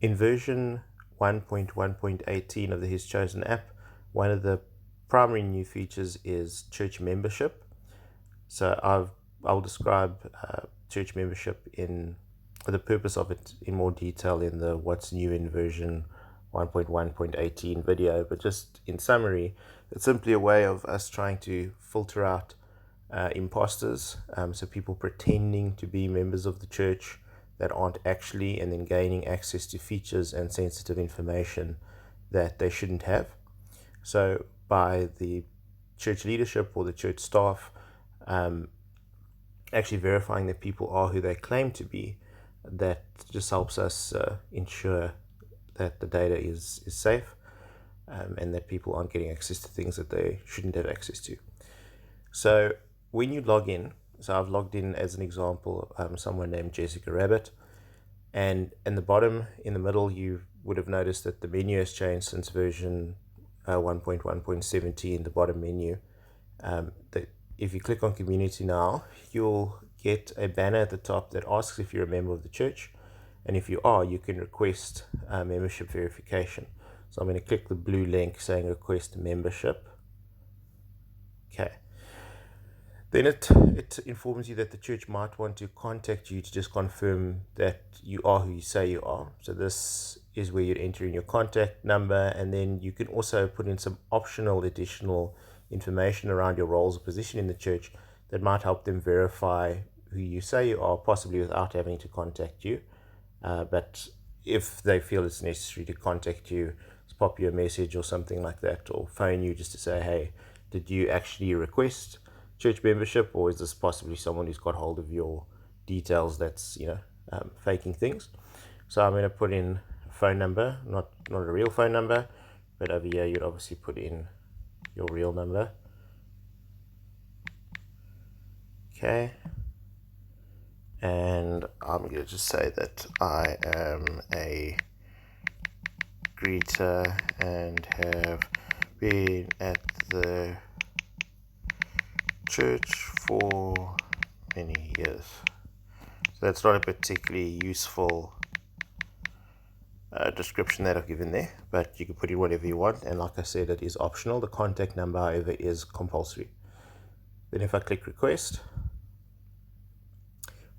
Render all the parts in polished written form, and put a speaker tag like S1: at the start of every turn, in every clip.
S1: In version 1.1.18 of the HisChosen app, one of the primary new features is church membership. So I'll describe church membership in the purpose of it in more detail in the what's new in version 1.1.18 video, but just in summary, it's simply a way of us trying to filter out imposters, so people pretending to be members of the church that aren't actually, and then gaining access to features and sensitive information that they shouldn't have. So by the church leadership or the church staff actually verifying that people are who they claim to be, that just helps us ensure that the data is safe, and that people aren't getting access to things that they shouldn't have access to. So when you log in, so I've logged in as an example, someone named Jessica Rabbit, and in the bottom, in the middle, you would have noticed that the menu has changed since version 1.1.17, the bottom menu. If you click on community now, you'll get a banner at the top that asks if you're a member of the church, and if you are, you can request membership verification. So I'm going to click the blue link saying request membership. Okay. Then it informs you that the church might want to contact you to just confirm that you are who you say you are. So this is where you'd enter in your contact number, and then you can also put in some optional additional information around your roles or position in the church that might help them verify who you say you are, possibly without having to contact you. But if they feel it's necessary to contact you, pop you a message or something like that, or phone you just to say, hey, did you actually request church membership, or is this possibly someone who's got hold of your details that's faking things? So I'm going to put in a phone number, not a real phone number, but over here you'd obviously put in your real number. Okay, and I'm going to just say that I am a greeter and have been at the church for many years. So that's not a particularly useful description that I've given there, but you can put in whatever you want, and like I said, it is optional. The contact number, however, is compulsory. Then if I click request,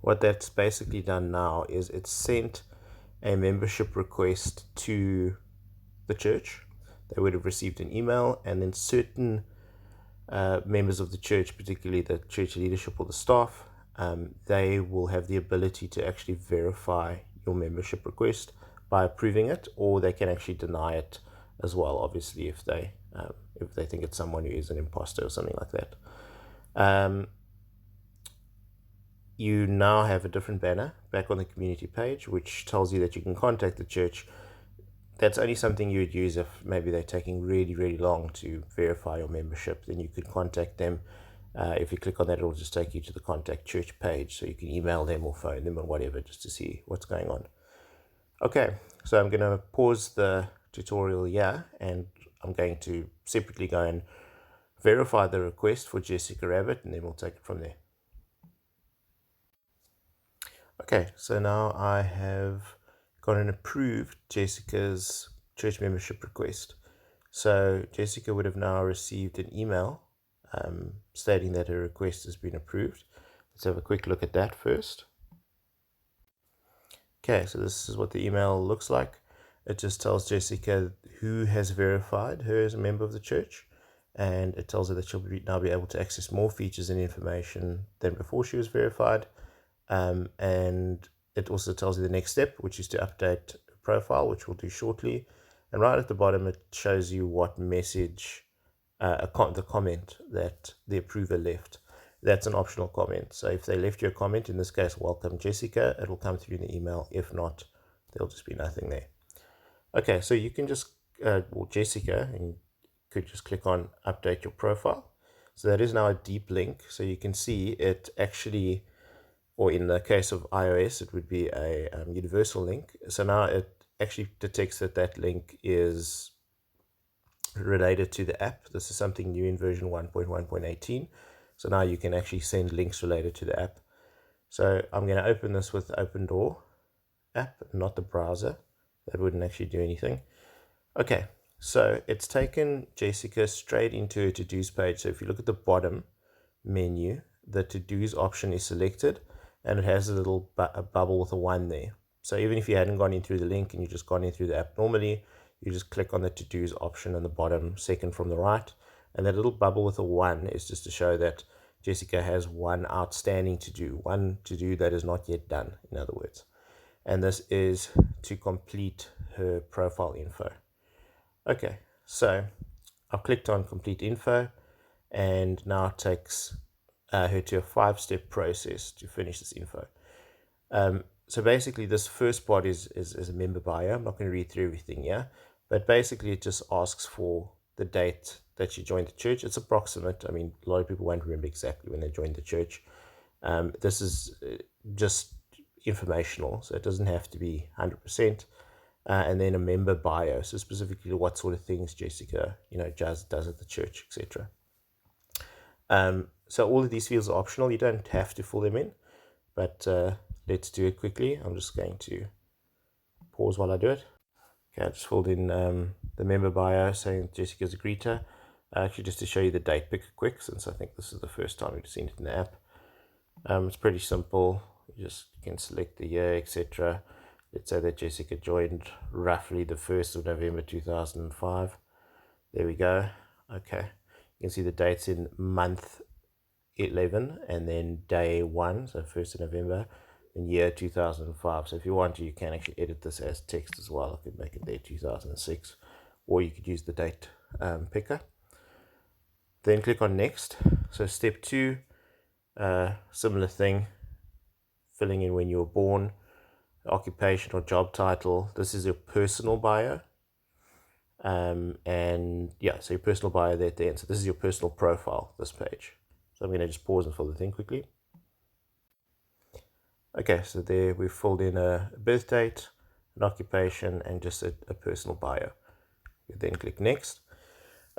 S1: what that's basically done now is it's sent a membership request to the church. They would have received an email, and then certain members of the church, particularly the church leadership or the staff, they will have the ability to actually verify your membership request by approving it, or they can actually deny it as well, obviously, if they think it's someone who is an imposter or something like that. You now have a different banner back on the community page, which tells you that you can contact the church. That's only something you would use if maybe they're taking really, really long to verify your membership. Then you could contact them. If you click on that, it'll just take you to the contact church page, so you can email them or phone them or whatever, just to see what's going on. Okay, so I'm going to pause the tutorial here, and I'm going to separately go and verify the request for Jessica Rabbit, and then we'll take it from there. Okay, so now I have got an approved Jessica's church membership request. So Jessica would have now received an email stating that her request has been approved. Let's have a quick look at that first. Okay, so this is what the email looks like. It just tells Jessica who has verified her as a member of the church, and it tells her that she'll now be able to access more features and information than before she was verified. And it also tells you the next step, which is to update a profile, which we'll do shortly. And right at the bottom, it shows you what message, the comment that the approver left. That's an optional comment. So if they left you a comment, in this case, welcome Jessica, it'll come through in the email. If not, there'll just be nothing there. Okay, so you can just, Jessica, and you could just click on update your profile. So that is now a deep link. So you can see it actually, or in the case of iOS, it would be a universal link. So now it actually detects that link is related to the app. This is something new in version 1.1.18. So now you can actually send links related to the app. So I'm going to open this with the Open Door app, not the browser. That wouldn't actually do anything. Okay, so it's taken Jessica straight into her to-dos page. So if you look at the bottom menu, the to-dos option is selected, and it has a little a bubble with a 1 there. So even if you hadn't gone in through the link and you just gone in through the app normally, you just click on the to-dos option on the bottom second from the right, and that little bubble with a 1 is just to show that Jessica has one outstanding to-do, one to-do that is not yet done, in other words. And this is to complete her profile info. Okay, so I've clicked on complete info, and now it takes her to a 5-step process to finish this info. So basically, this first part is a member bio. I'm not going to read through everything here, but basically it just asks for the date that you joined the church. It's approximate. I mean, a lot of people won't remember exactly when they joined the church. This is just informational, so it doesn't have to be 100%. And then a member bio, so specifically what sort of things Jessica, does at the church, etc. So all of these fields are optional. You don't have to fill them in, but let's do it quickly. I'm just going to pause while I do it. Okay, I just filled in the member bio saying Jessica's a greeter. Actually, just to show you the date picker quick, since I think this is the first time we've seen it in the app. It's pretty simple. You just can select the year, etc. Let's say that Jessica joined roughly the 1st of November 2005. There we go. Okay. You can see the dates in month 11 and then day 1, so 1st of November, and year 2005. So if you want to, you can actually edit this as text as well. I could make it there 2006, or you could use the date picker. Then click on next. So step 2, similar thing, filling in when you were born, occupation or job title. This is your personal bio. And yeah, so your personal bio there at the end. So this is your personal profile, this page. So I'm going to just pause and fill the thing quickly. Okay, so there we've filled in a birth date, an occupation, and just a personal bio. You then click next.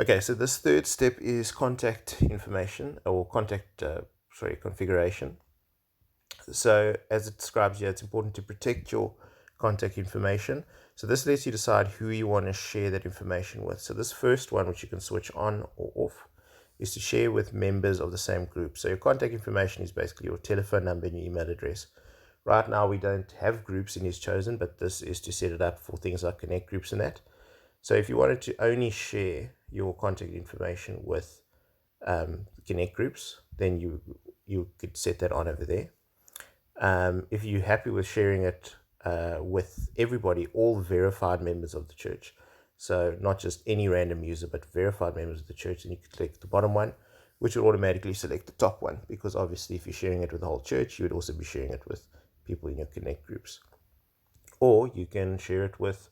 S1: Okay, so this third step is contact information or configuration. So as it describes here, it's important to protect your contact information. So this lets you decide who you want to share that information with. So this first one, which you can switch on or off, is to share with members of the same group. So your contact information is basically your telephone number and your email address. Right now we don't have groups in HisChosen, but this is to set it up for things like connect groups and that. So if you wanted to only share your contact information with connect groups, then you could set that on over there. If you're happy with sharing it with everybody, all verified members of the church, so not just any random user, but verified members of the church, then you could click the bottom one, which will automatically select the top one, because obviously if you're sharing it with the whole church, you would also be sharing it with people in your connect groups. Or you can share it with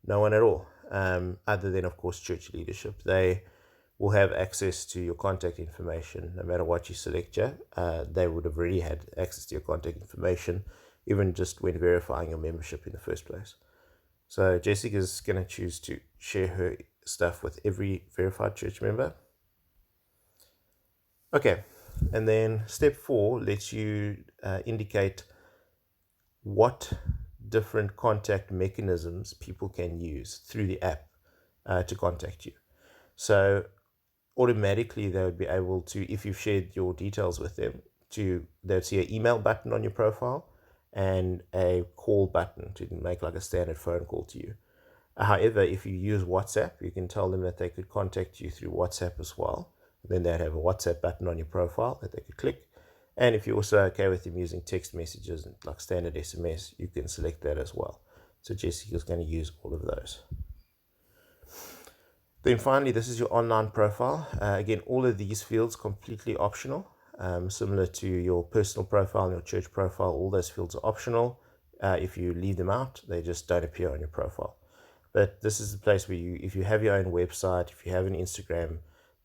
S1: no one at all, other than, of course, church leadership. They will have access to your contact information no matter what you select. They would have already had access to your contact information, even just when verifying your membership in the first place. So Jessica's going to choose to share her stuff with every verified church member. Okay, and then step 4 lets you indicate what different contact mechanisms people can use through the app to contact you. So automatically they would be able to, if you've shared your details with them, they'd see an email button on your profile and a call button to make like a standard phone call to you. However, if you use WhatsApp, you can tell them that they could contact you through WhatsApp as well. Then they'd have a WhatsApp button on your profile that they could click. And if you're also okay with them using text messages like standard SMS, you can select that as well. So Jessica's going to use all of those. Then finally, this is your online profile. Again, all of these fields completely optional. Similar to your personal profile and your church profile, all those fields are optional. If you leave them out, they just don't appear on your profile. But this is the place where if you have your own website, if you have an Instagram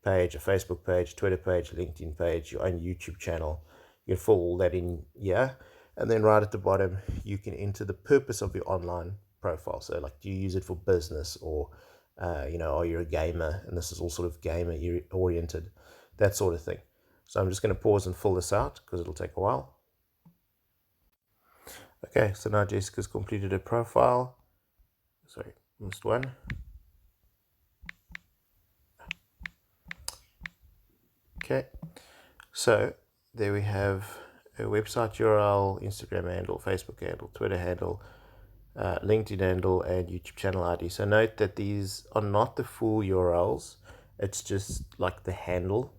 S1: page, a Facebook page, Twitter page, LinkedIn page, your own YouTube channel, you can fill all that in here. And then right at the bottom, you can enter the purpose of your online profile. So like, do you use it for business, or are you a gamer? And this is all sort of gamer oriented, that sort of thing. So I'm just going to pause and fill this out because it'll take a while. Okay, so now Jessica's completed her profile. sorry, missed one. Okay, so there we have a website URL, Instagram handle, Facebook handle, Twitter handle, LinkedIn handle, and YouTube channel ID. So note that these are not the full URLs. It's just like the handle.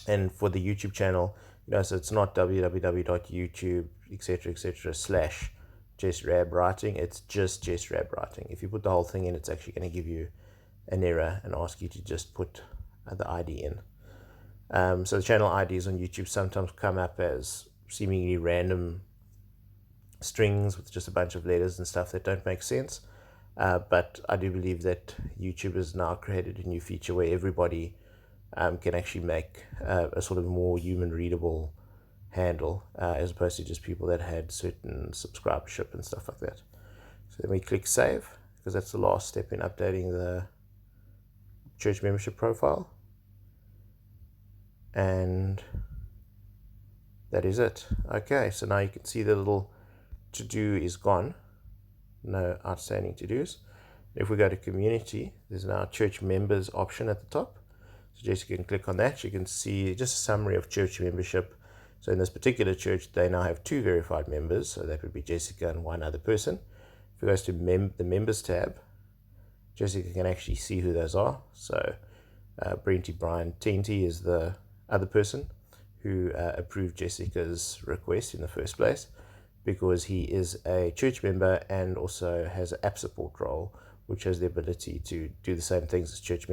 S1: And for the YouTube channel, so it's not www.youtube, etc., slash JessRab Writing. It's just JessRab Writing. If you put the whole thing in, it's actually going to give you an error and ask you to just put the ID in. So the channel IDs on YouTube sometimes come up as seemingly random strings with just a bunch of letters and stuff that don't make sense. But I do believe that YouTube has now created a new feature where everybody can actually make a sort of more human readable handle, as opposed to just people that had certain subscribership and stuff like that. So then we click save, because that's the last step in updating the church membership profile. And that is it. Okay, so now you can see the little to-do is gone. No outstanding to-dos. If we go to community, there's now a church members option at the top. So Jessica can click on that. You can see just a summary of church membership. So in this particular church, they now have 2 verified members. So that would be Jessica and one other person. If we go to the members tab, Jessica can actually see who those are. So Brenty Brian Tenty is the other person who approved Jessica's request in the first place, because he is a church member and also has an app support role, which has the ability to do the same things as church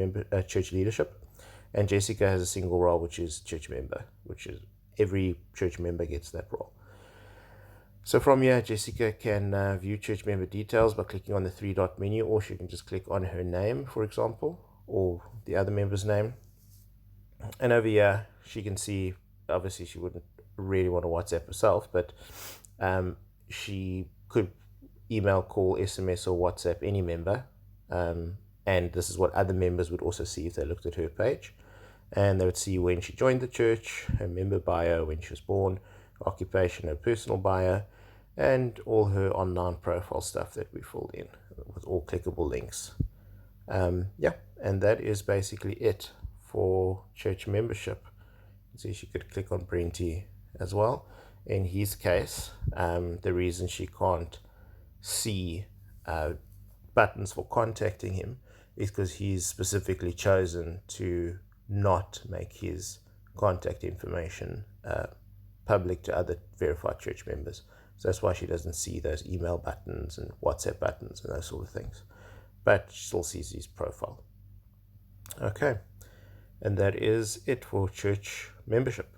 S1: leadership. And Jessica has a single role, which is church member, which is every church member gets that role. So from here, Jessica can view church member details by clicking on the 3-dot menu, or she can just click on her name, for example, or the other member's name. And over here, she can see, obviously she wouldn't really want to WhatsApp herself, but she could email, call, SMS, or WhatsApp any member. And this is what other members would also see if they looked at her page. And they would see when she joined the church, her member bio, when she was born, occupation, her personal bio, and all her online profile stuff that we filled in with all clickable links. Yeah, and that is basically it for church membership. So she could click on Brenty as well. In his case, the reason she can't see buttons for contacting him is because he's specifically chosen to not make his contact information public to other verified church members. So that's why she doesn't see those email buttons and WhatsApp buttons and those sort of things. But she still sees his profile. Okay, and that is it for church membership.